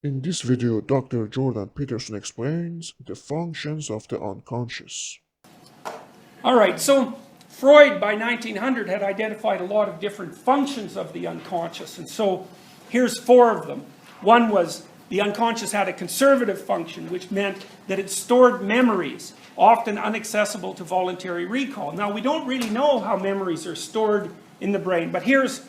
In this video, Dr. Jordan Peterson explains the functions of the unconscious. All right, so Freud by 1900 had identified a lot of different functions of the unconscious, and so here's 4 of them. One was the unconscious had a conservative function, which meant that it stored memories, often inaccessible to voluntary recall. Now, we don't really know how memories are stored in the brain, but here's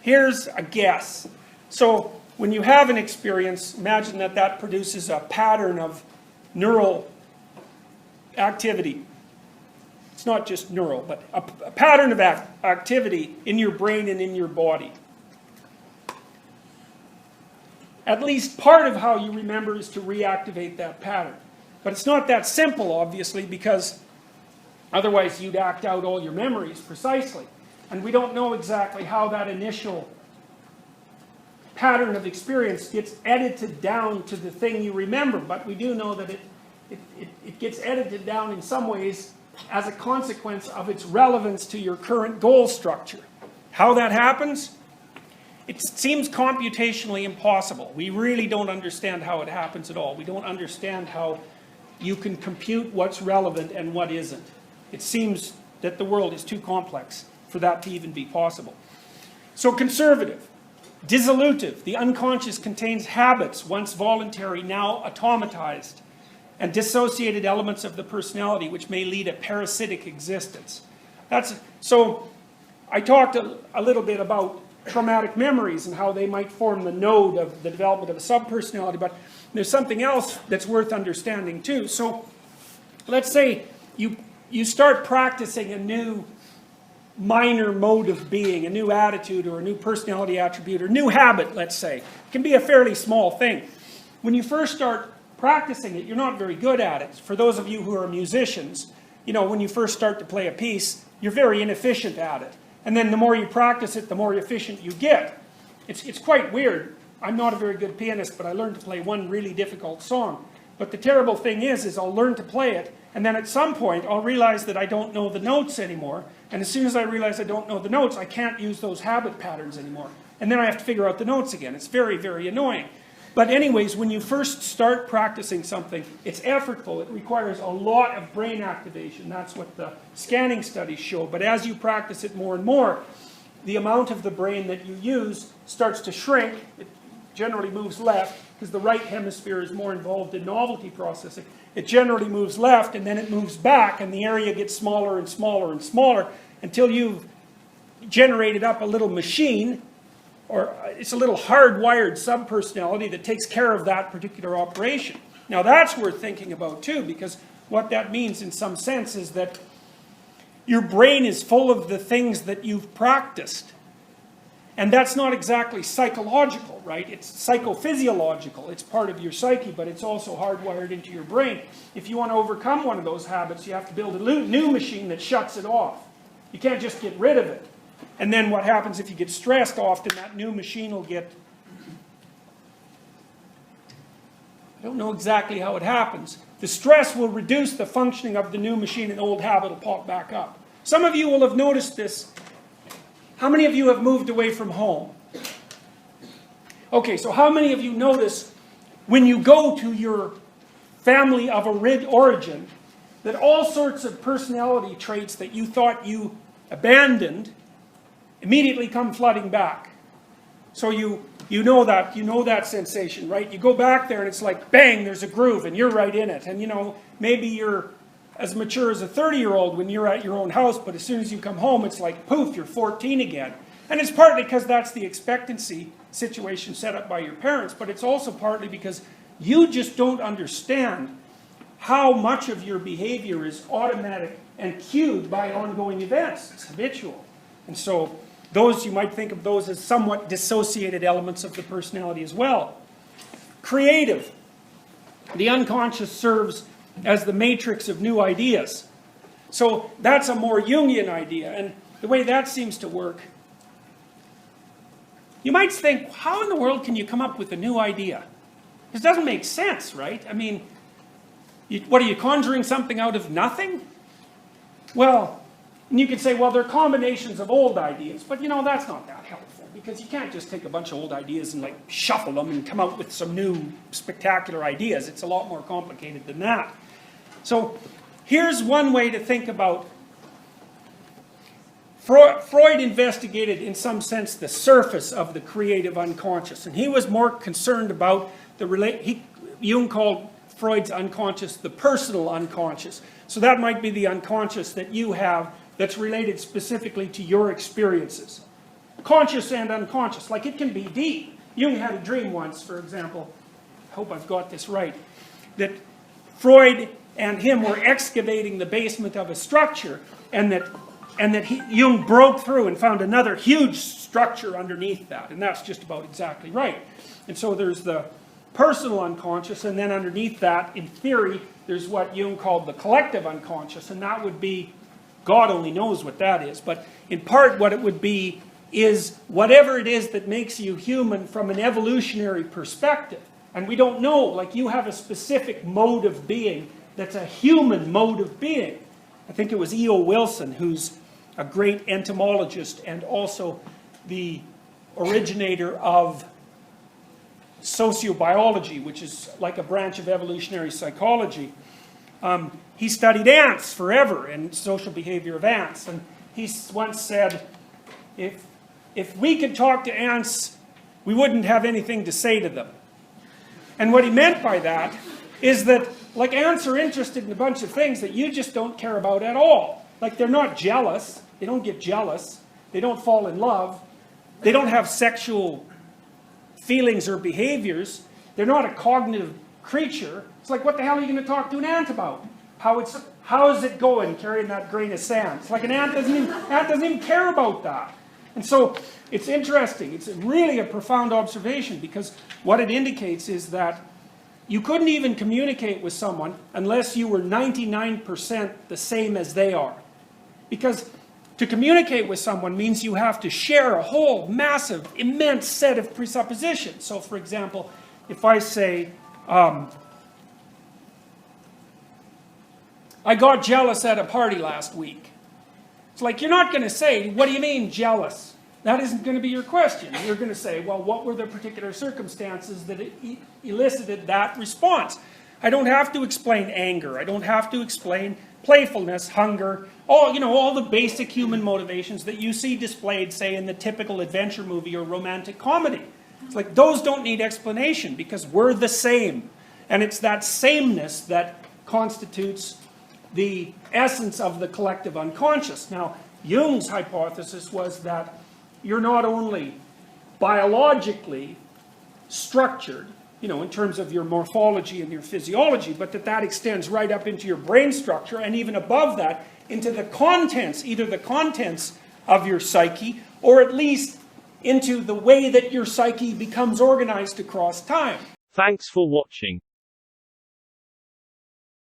a guess. So when you have an experience, imagine that that produces a pattern of neural activity. It's not just neural, but a pattern of activity in your brain and in your body. At least part of how you remember is to reactivate that pattern. But it's not that simple, obviously, because otherwise you'd act out all your memories precisely. And we don't know exactly how that initial pattern of experience gets edited down to the thing you remember, but we do know that it gets edited down in some ways as a consequence of its relevance to your current goal structure. How that happens? It seems computationally impossible. We really don't understand how it happens at all. We don't understand how you can compute what's relevant and what isn't. It seems that the world is too complex for that to even be possible. So conservative. Dissolutive, the unconscious contains habits, once voluntary, now automatized, and dissociated elements of the personality which may lead a parasitic existence. So I talked a little bit about traumatic memories and how they might form the node of the development of a subpersonality, but there's something else that's worth understanding too. So let's say you start practicing a new minor mode of being, a new attitude or a new personality attribute or new habit, let's say. It can be a fairly small thing. When you first start practicing it, you're not very good at it. For those of you who are musicians, you know, when you first start to play a piece, you're very inefficient at it. And then the more you practice it, the more efficient you get. It's quite weird. I'm not a very good pianist, but I learned to play one really difficult song. But the terrible thing is I'll learn to play it, and then at some point I'll realize that I don't know the notes anymore. And as soon as I realize I don't know the notes, I can't use those habit patterns anymore. And then I have to figure out the notes again. It's very, very annoying. But anyways, when you first start practicing something, it's effortful. It requires a lot of brain activation. That's what the scanning studies show. But as you practice it more and more, the amount of the brain that you use starts to shrink. It generally moves left, because the right hemisphere is more involved in novelty processing. It generally moves left, and then it moves back, and the area gets smaller and smaller and smaller until you've generated up a little machine, or it's a little hardwired subpersonality that takes care of that particular operation. Now that's worth thinking about too, because what that means in some sense is that your brain is full of the things that you've practiced. And that's not exactly psychological, right? It's psychophysiological. It's part of your psyche, but it's also hardwired into your brain. If you want to overcome one of those habits, you have to build a new machine that shuts it off. You can't just get rid of it. And then what happens if you get stressed often, that new machine will get... I don't know exactly how it happens. The stress will reduce the functioning of the new machine and the old habit will pop back up. Some of you will have noticed this. How many of you have moved away from home? Okay, so how many of you notice when you go to your family of origin that all sorts of personality traits that you thought you abandoned immediately come flooding back? So you know that sensation, right? You go back there and it's like, bang, there's a groove and you're right in it. And you know, maybe you're as mature as a 30-year-old when you're at your own house, but as soon as you come home, it's like, poof, you're 14 again. And it's partly because that's the expectancy situation set up by your parents, but it's also partly because you just don't understand how much of your behavior is automatic and cued by ongoing events. It's habitual. And so those, you might think of those as somewhat dissociated elements of the personality as well. Creative. The unconscious serves as the matrix of new ideas. So that's a more Jungian idea, and the way that seems to work, you might think, how in the world can you come up with a new idea? This doesn't make sense, right? I mean, what are you conjuring something out of nothing? Well, And you could say, well, they're combinations of old ideas, but you know, that's not that helpful, because you can't just take a bunch of old ideas and like shuffle them and come out with some new spectacular ideas. It's a lot more complicated than that. So here's one way to think about. Freud investigated, in some sense, the surface of the creative unconscious, and he was more concerned about Jung called Freud's unconscious the personal unconscious. So that might be the unconscious that you have that's related specifically to your experiences. Conscious and unconscious, like it can be deep. Jung had a dream once, for example, I hope I've got this right, that Freud and him were excavating the basement of a structure, and that Jung broke through and found another huge structure underneath that, and that's just about exactly right. And so there's the personal unconscious, and then underneath that, in theory, there's what Jung called the collective unconscious, and that would be, God only knows what that is, but in part what it would be is whatever it is that makes you human from an evolutionary perspective. And we don't know, like you have a specific mode of being that's a human mode of being. I think it was E.O. Wilson, who's a great entomologist and also the originator of sociobiology, which is like a branch of evolutionary psychology. He studied ants forever and social behavior of ants, and he once said, if we could talk to ants, we wouldn't have anything to say to them. And what he meant by that is that, like, ants are interested in a bunch of things that you just don't care about at all. Like, they're not jealous, they don't get jealous, they don't fall in love, they don't have sexual feelings or behaviors, they're not a cognitive creature. It's like, what the hell are you going to talk to an ant about? How is it going carrying that grain of sand? It's like an ant doesn't even care about that. And so it's interesting. It's really a profound observation, because what it indicates is that you couldn't even communicate with someone unless you were 99% the same as they are. Because to communicate with someone means you have to share a whole massive, immense set of presuppositions. So for example, if I say, I got jealous at a party last week. It's like, you're not going to say, what do you mean jealous? That isn't going to be your question. You're going to say, well, what were the particular circumstances that elicited that response? I don't have to explain anger. I don't have to explain playfulness, hunger, all the basic human motivations that you see displayed, say, in the typical adventure movie or romantic comedy. It's like, those don't need explanation because we're the same. And it's that sameness that constitutes the essence of the collective unconscious. Now, Jung's hypothesis was that you're not only biologically structured, in terms of your morphology and your physiology, but that extends right up into your brain structure, and even above that, into the contents, either the contents of your psyche, or at least into the way that your psyche becomes organized across time. Thanks for watching.